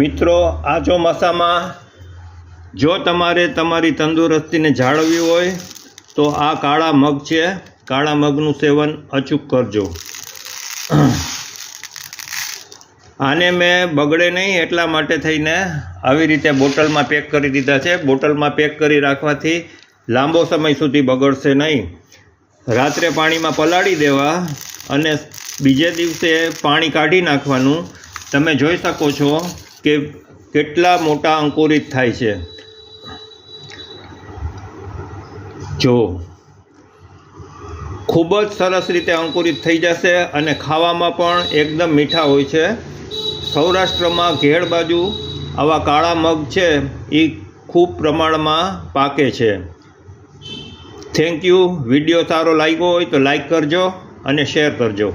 મિત્રો, આ ચોમાસામાં જો તમારે તમારી તંદુરસ્તીને જાળવવી હોય તો આ કાળા મગ છે, કાળા મગનું સેવન અચૂક કરજો. આને મેં બગડે નહીં એટલા માટે થઈને આવી રીતે બોટલમાં પેક કરી દીધા છે. બોટલમાં પેક કરી રાખવાથી લાંબો સમય સુધી બગડશે નહીં. રાત્રે પાણીમાં પલાળી દેવા અને બીજે દિવસે પાણી કાઢી નાખવાનું. તમે જોઈ શકો છો કે કેટલા મોટા અંકુરિત થાય છે. જો ખૂબ જ સરસ રીતે અંકુરિત થઈ જશે અને ખાવામાં પણ એકદમ મીઠા હોય છે. સૌરાષ્ટ્રમાં ઘેડ બાજુ આવા કાળા મગ છે એ ખૂબ પ્રમાણમાં પાકે છે. Thank you. વિડીયો સારો લાગ્યો હોય તો લાઈક કરજો અને શેર કરજો.